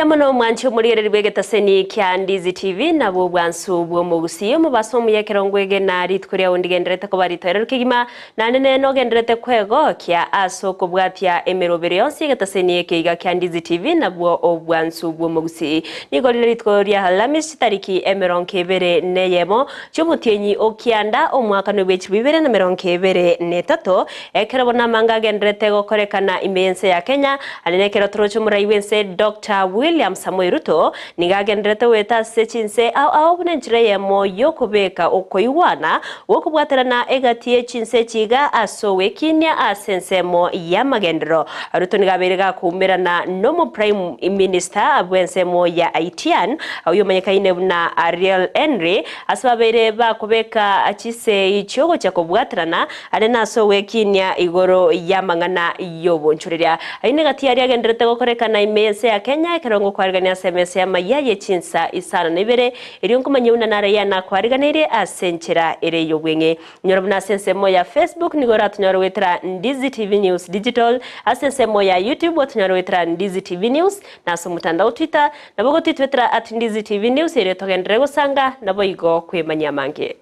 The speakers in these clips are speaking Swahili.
Buyamano mwancho murire rwegetaseni kya Ndizi TV nabo bwansu bwo mu Gusii mu basomu yekerongwege na ritkuria undigenderete ko baritorero kigima nanene no genderete kwego kya aso ko bwatia emerobere yonsi getaseni kiga kya Ndizi TV nabo obwansu bwo mu Gusii nigorire ritkuria halamis tariki emeronkebere neyemo cyumutienyi okianda omwaka no bwechibibere na meronkebere netato ekerabona manga genderete gokorekana imense ya Kenya anenekero trocho muraiwense Dr. William Samuel Ruto nigagenderete weta Chinsa au bunenjire yemo yokubeka okoiwana wokubwaterana egatie Chinsa chiga asowe kinya asensemo ya magendero Ruto nigaberega kumerana no prime minister abwensemo ya Haitian au manyakaine na Ariel Henry asabere bakubeka achise ichogo cha kubwaterana arena asowe kinya igoro ya mangana yobonchuria aine gati ari agenderete gokorekana imense ya Kenya kerongo kwarigania SMS ya Amayia Chinsa Isano na Ibere iriongo manyuna naraya na kwariganire asenchera ere yobwenge nyorobuna sensemo ya Facebook nigora tunyorowetera Ndizi TV News Digital asensemo ya YouTube tunyorowetera Ndizi TV News na so mutandao Twitter nabogo twitwetera @Ndizi TV News ere togendere gusanga nabo igo kwemanya mange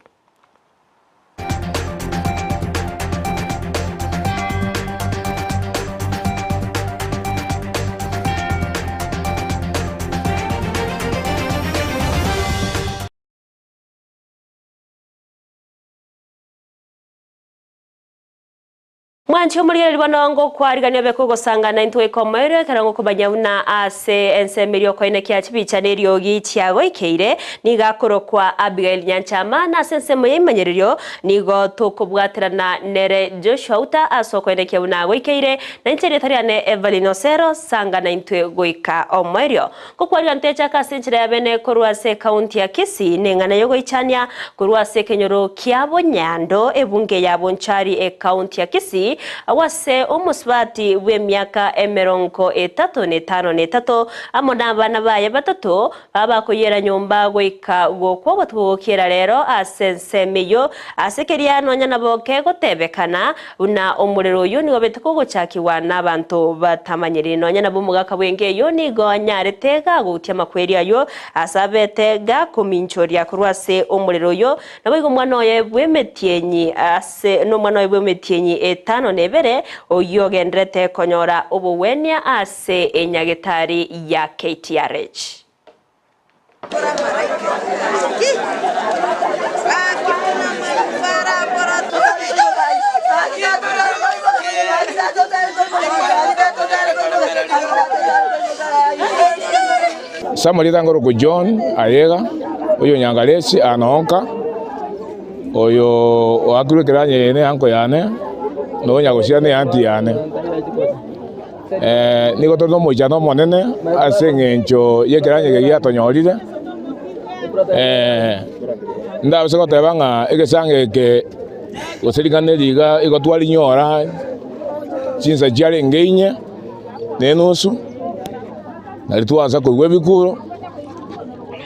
Mwancho muri rwanongo kwarigania beko gosangana intwe komere karango kubanyuna ase ensemerio koine kya chibicha nerio gichiago ikeire nigakoro kwa Abigail Nyanchama na sensemo yimanyerio nigo tukubwaterana nere Joshua Auta asoko ene kya unago ikeire na intere tariane Everlyne Osero sangana intwe goika omerio kokwarira ntecha kasenchira yabene korwase county ya Kisii nengana yogo ichania korwase kenyoro kyabo nyando ebunge yabo nchari county ya Kisii awase omusbati w'emyaka emeronko 35 amona abana baye batatu abakoyera nyomba goika gokwo batwokera rero asensemeyo asekeria nonya naboke gotebekana una omurero yo nigo beteko gochakiwa n'abantu batamanyiri nonya nabo mugaka bwenge yo nigo nyaretega gutia makweri ayo asabetega kuminchoria kurwase omurero yo nabo igo mwana oye bwemetienyi ase no mwana oye bwemetienyi 5 nebere oyogendrete konyora obuwenia ase enyagetari ya KTRH Samuel Dangoro John ayega oyo nyangalesi anonka oyo oakuru kiranye ne anko yane no nyagosia ne anti yane nigo todo mojano monene asengencho yekeranye ge yatonyorire ndabse ko tebanga egesange ke goserikane liga igotwali nyora Chinsa jare ngeinye nenusu nalitwaza ko gwebikuro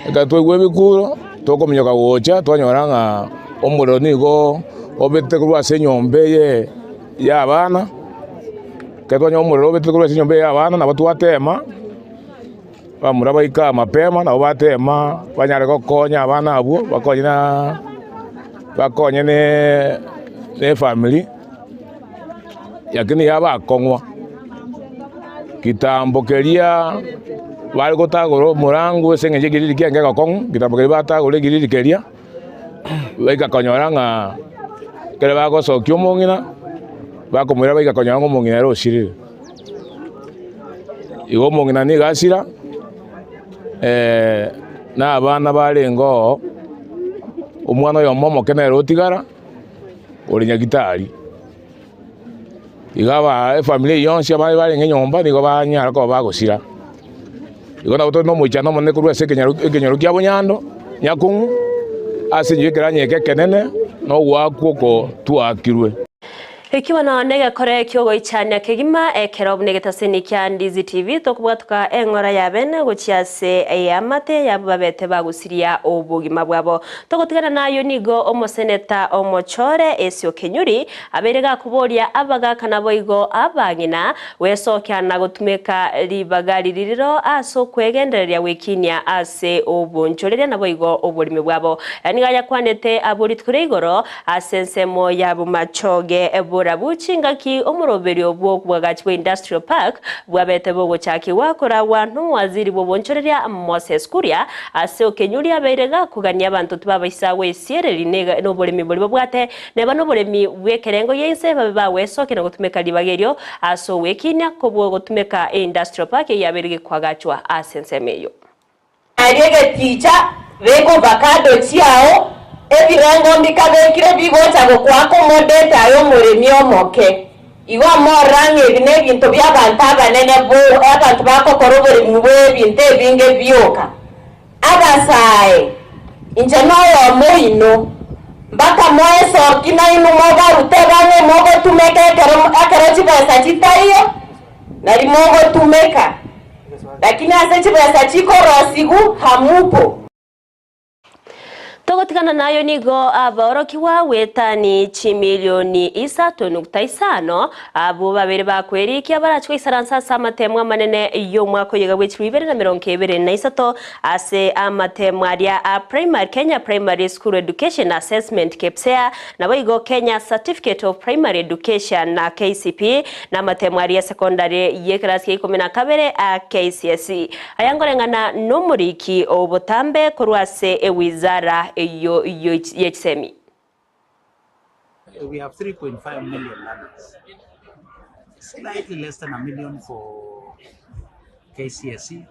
egatwe gwebikuro tokominyoka gocha twanyoranga omuriro nigo obete kurwase nyombe ye yabana ketwanya omuriro obete kurwase nyombe yabana nabo twatema bamura baika mapema nabo batema banyare gokonya abana abo bakonye ne family yakini yabakongwa kitambo keria bali gotagoro murangu esengeje giriri kienge gakong kitambo keria batagoro giriri keria baika konyoranga kere bagosokyo mongina bakomwira baika konyoranga mongina roshirire igo mongina ni gasira na abana barengo omwana yo momo kenero otigara ori nyagitari igaba family yonse bari nyomba nigo banyara ko bagosira igo na boto no muchano monne kurwese kenyaro kya bonyando nyakungu asinye keranye kekenene no wakuko tuakirwe Ikiwa na nega kore kyogo ichania kegima ekero negetaseni kya Ndizi TV tokubwatuka engora yabene gochiase eyamate yababete bagusiria obugima bwabo togotigana nayo nigo omoseneta omochore esio kenyuri aberega kuboria abagakana boigo abangina wesokya na gutumeka libagari liriro aso kwegendereria wikinia ase obonchorere na boigo oborimi bwabo yani gaya kwanete aboritkure igoro asensemo yabo machoge burabuchi ngaki omuroberi obwo bwagachi bwa industrial park bwabete bogochaki wakora wantu waziri bobonchoreria Moses Kuria ase okenyuri aberega kugania abantu tubabaisa wesiereri nega noboremi bori bwate neba noboremi bwekerengo yense bawesoke no gutumeka libagerio aso wekinya kobwo gutumeka industrial park yaberege kwagachwa asensemeyo ariege ticha beko bakado chiao ebirengo mbikabekire bigocha gokwako modeta ayo muremi omoke iwa morange bine bintu by'abantu abanene bo abantu bakokora mubwe binte binge byoka abasaye inje noyo moino mbaka moeso kina inu moga rutebane mogo tumeka ekero chibesa chitaiyo nari mogo tumeka lakini ase chibesa chikorosigu hamupo togotigana nayo nigo aborokiwa wetani chimilioni 3.5 abo babere bakwerikia barachwe isaransa samatemwa manene yo mwako yega bwechiri 2023 ase amatemwa aria primary Kenya Primary School Education Assessment KPSEA na boigo Kenya Certificate of Primary Education na KCP na amatemwa aria secondary yekrasi 12 KCSE ayangorengana no muriki obotambe korwase ewizara yechsemi. We have 3.5 million learners, slightly less than a million for KCSE,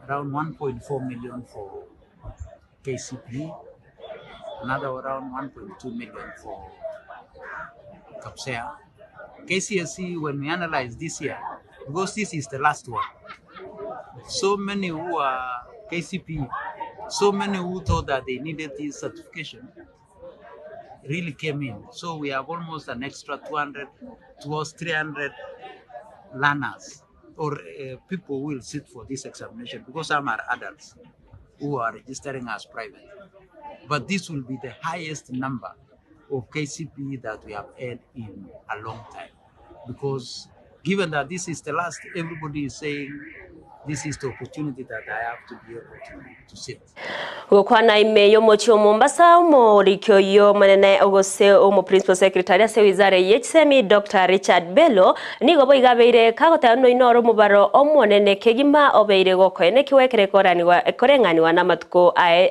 around 1.4 million for KCP, another around 1.2 million for KPSEA. KCSE, when we analyze this year, because this is the last one, so many who are KCP, so many who thought that they needed this certification really came in. So we have almost an extra 200 towards 300 learners or people who will sit for this examination because some are adults who are registering as private. But this will be the highest number of KCP that we have had in a long time. Because given that this is the last, everybody is saying this is the opportunity that I have to be able to sit. Gukwana imeyo mochio Mombasa umorikyo yo manene ogose omo principal secretary ase wizara yechsemi Dr. Richard Bello nigo boigabeire kagota no inoro mubaro omonene kegima obeire gokoene kiwekere korenganiwa na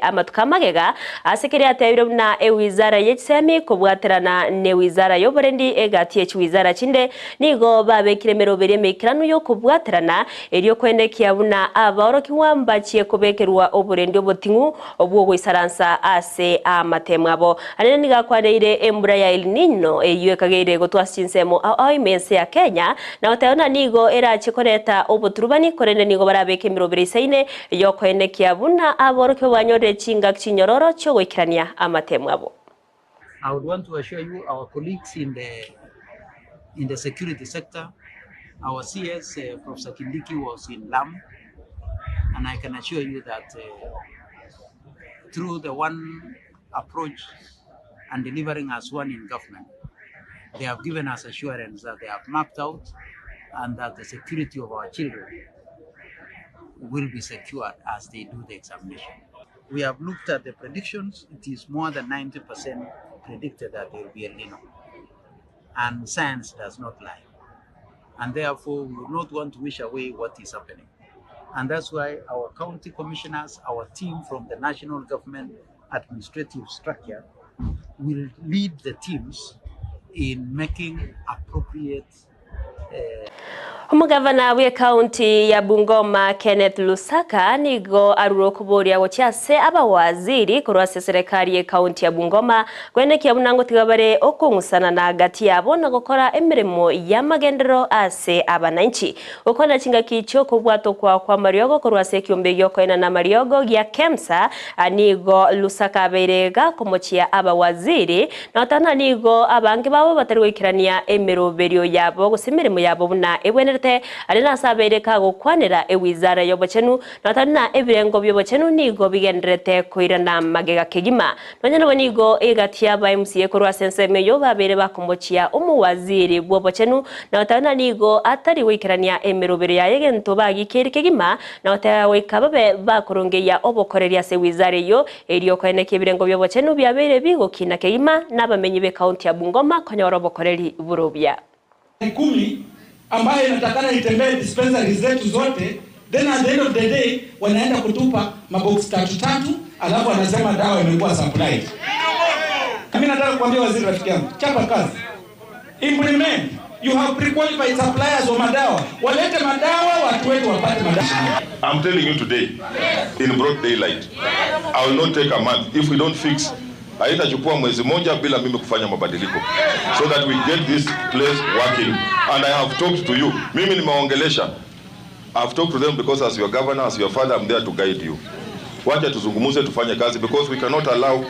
amatuka magega asekere atebiro na wizara yechsemi kubwaterana ne wizara yoborendi egati wizara chinde nigo babekire merobere mekiranu yo kubwaterana eriyo kwendeki abuna aboroki wambachie kubekerwa oborendi obotingu obwo gwisaransa ase amatemwabo anene nigakwareire embura ya El Nino eyuekageire gotwa Chinsemo imense ya Kenya na oteona nigo era chikoreta oboturubani korene nigo barabeke mirobere isaine yokoenekia buna aboroke banyore chinga chinyororo cyo gwikirania amatemwabo. I would want to assure you our colleagues in the security sector, our CS Professor Kindiki was in Lam, and I can assure you that through the one approach and delivering as one in government, they have given us assurance that they have mapped out and that the security of our children will be secured as they do the examination. We have looked at the predictions. It is more than 90% predicted that there will be El Nino. And science does not lie. And therefore, we do not want to wish away what is happening. And that's why our county commissioners, our team from the national government administrative structure will lead the teams in making appropriate Umugavana wa kaunti ya Bungoma Kenneth Lusaka nigo arurokuboria gochase abawaziri kurwase serikali ya kaunti ya Bungoma kwenekia bunango tigabare okungusana na gati yabo na gukora emirimo ya magendero ase abananchi ukona chinga kicho kubwato kwa mariogo kurwase kiombe yokoena na mariogo ya Kemsa nigo Lusaka berega kumochia abawaziri na tana nigo abange babo batarwikirania emiroberio yabo gusimirimo yabo buna ebwenere arena sabereka gukwanira ewizara yobochenu natana ebirengo byobochenu nigo bigendrete koirana magega kegima nonyana nigo egatia ba MCA korwa senseme yo babere bakumochia umuwaziri bwobochenu natana nigo atari wikirania emerobere ya yegento bagikeri kegima nataya wikababe bakorongeya obokoreria se wizara yo eriyo kwene kebirengo byobochenu byabere bigo kina kegima nabamenyi be county ya Bungoma konyoro bokoreri burobya 10 ambayo inatakana itembee dispensary zetu zote, then at the end of the day wanaenda kutupa mabox tatu alafu wanasema dawa imekuwa supplied. Mimi nataka kuambia waziri rafiki yangu, chapa kazi. Implement. You have pre-qualified suppliers wa madawa. Walete madawa watu wetu wapate madawa. I'm telling you today, in broad daylight, I will not take a month if we don't fix. Haitachukua mwezi moja bila mimi kufanya mabadiliko so that we get this place working. And I have talked to you. Mimi nimeongelesha. I have talked to them because as your governor, as your father, I'm there to guide you. Wacha tuzungumuze tufanye kazi because we cannot allow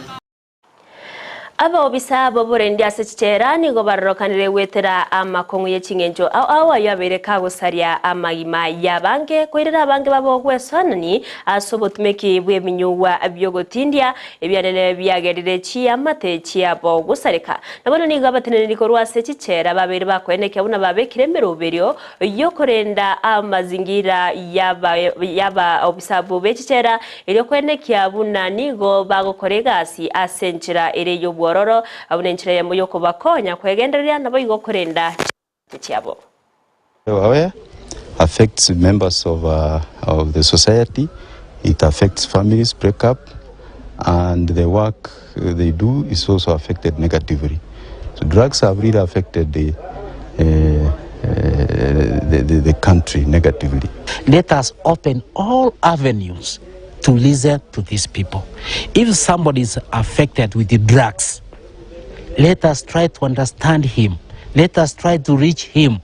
aba obisa boborendi asechichera nigo barrokanire wetera amakongu yechingenjo awa yabereka gusaria amagima yabange koirera abange babo gwesonani asobotumeki bweminyuwa byogotindia ebyanene byagerire chi amate chi abo gusareka nabona nigo abateneni ko rwasechichera babere bakweneke abuna babekire meroberio yokorenda amazingira yaba obisa bobechichera ero kweneke abuna nigo bagokoregasi asenchira ereyo bororo abunenchira ya moyo kubakonya kwegenderera nabo igokorenda kichabo. Affects members of the society. It affects families, break up, and the work they do is also affected negatively. So drugs have really affected the country negatively. Let us open all avenues to listen to these people. If somebody is affected with the drugs, let us try to understand him. Let us try to reach him.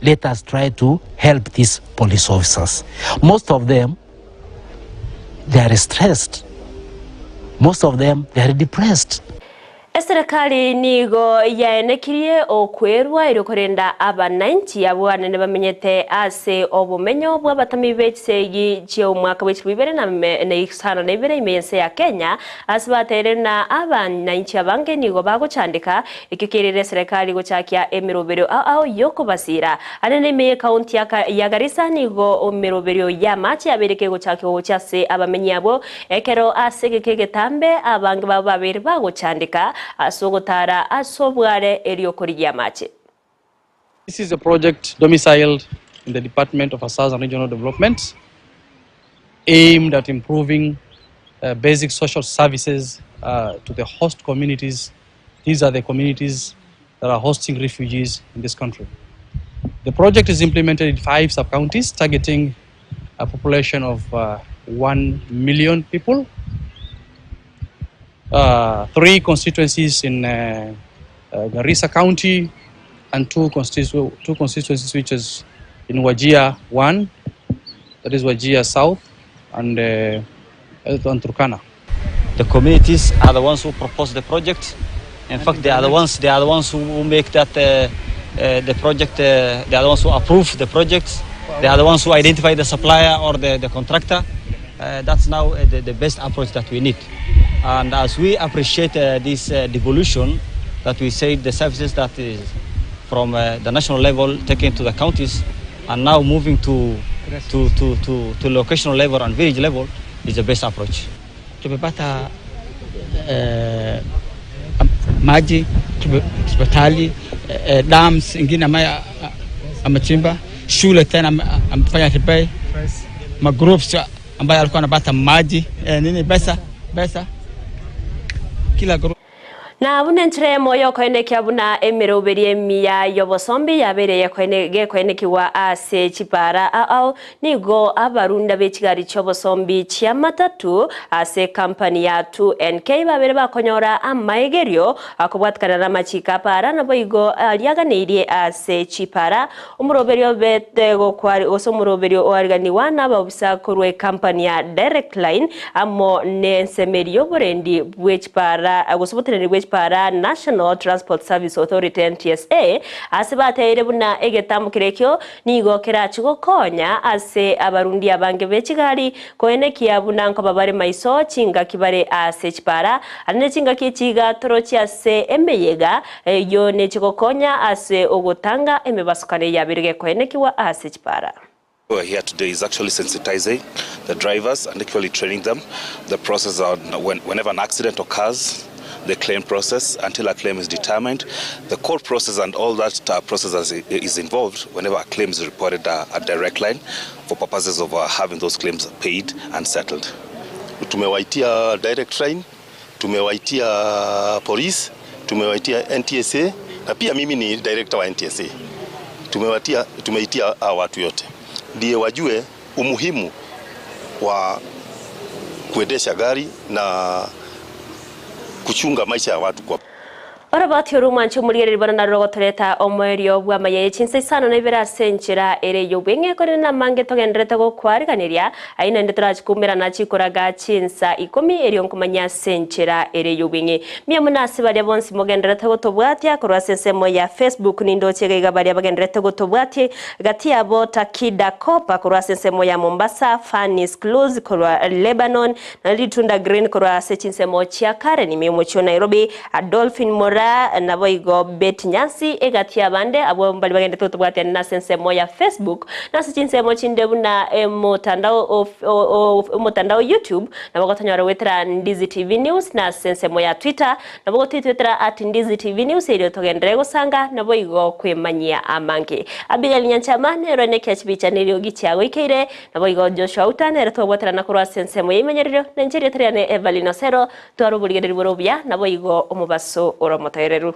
Let us try to help these police officers. Most of them, they are stressed. Most of them, they are depressed. Serikali nigo yaenekirie okwerwa irokorenda abananchi abwanene bamenyete ase obumenyo bw'abatami b'ekisegi ky'omwaka w'ekibibere na Isano na Ibere imense ya Kenya asibatere na abananchi abange nigo baguchandika ikikirire serikali guchakia emirobero ao yokobasira anene me county ya Garissa nigo emirobero ya machi abereke guchakia ochase abamenyi abo ekero ase gekegetambe abange bababere baguchandika asogotara asobware eriokorigia mache. This is a project domiciled in the Department of Affairs and Regional Development aimed at improving basic social services to the host communities. These are the communities that are hosting refugees in this country. The project is implemented in 5 sub-counties targeting a population of 1 million people. 3 constituencies in Garissa County and 2 constituencies which is in Wajir 1, that is Wajir South, and Turkana. The communities are the ones who propose the project. In fact, they are the ones who make that the project. They are the ones who approve the project. They are the ones who identify the supplier or the contractor. That's now the best approach that we need. And as we appreciate this devolution, that we say the services that is from the national level taken to the counties and now moving to locational level and village level is the best approach. Tumepata maji, hospitali, dams ingine ambayo amechimba, shule tena amefanya repair, magroups ambayo alikuwa anapata maji, nini pesa kila group. Na bunentre moyo koeneki abuna emiroberi miya yobosombi yabereye koeneki wa ase chipara au nigo abarunda bechigari chobosombi chiamatatu ase company ya 2NK babere bakonyora amaegerio akubwatkana na machika para nabo igo aliaganirie ase chipara umuroberio betego kwari osomuroberio oarganiwa nababisa kurwe company ya Everlyne amo nensemerio borendi bwechipara agosobotereri para National Transport Service Authority NTSA asibateire buna egetamukirikyo nigo kerachigo konya ase abarundi abange bechigari koenekia buna nko babare maiso chinga kibare ase chipara ane chinga kichiga torochi ase emeyega yo nechiko konya ase ogotanga emebasukane yabirige koenekiwa ase chipara. What we're here today is actually sensitizing the drivers and actually training them the process on whenever an accident occurs, the claim process until a claim is determined, the court process and all that process is involved whenever a claim is reported at direct line for purposes of having those claims paid and settled. Tumewaitia direct line, tumewaitia police, tumewaitia NTSA na pia mimi ni director wa NTSA. Tumeitia watu yote ndiye wajue umuhimu wa kuendesha gari na kuchunga maisha ya watu kwa Orabati orumanchi umurigeri bana rogotoreta omwerio bwa Amayia Chinsa Isano na Ibere senchira ere yobenge kore na mange togendrete go kwariganiria aina ndeturachikumira na chikoraga Chinsa 10 eri onkumanya senchira ere yobenge miamunasi bari bonsi mogendrete go tobwatia korwa sensemo ya Facebook nindo chegega bari bagendrete go tobwatie gati abo Takida Kopa korwa sensemo ya Mombasa Fanis Close korwa Lebanon na Litunda Green korwa sechinsemo chia Karen ni mimocho Nairobi Adolfin Mora nabo igo bet nyasi egatia bande abo mbali bagende totobwate na sensemo ya Facebook na sichinsemo chindebu na mutandao YouTube nabo gotonyora wetra Ndizi TV News na sensemo ya Twitter nabo gotitwetera @Ndizi TV News ero togendere gusanga nabo igo kwemanyia amange Abigail Nyanchamane rone kyachibicha niryo gichago ikeire nabo igo Joshua Auta ero tobwatera na kurwa sensemo yimenyerero Nigeria triane Everlyne Osero twaruburigere borobya nabo igo omubaso oromo Tereru.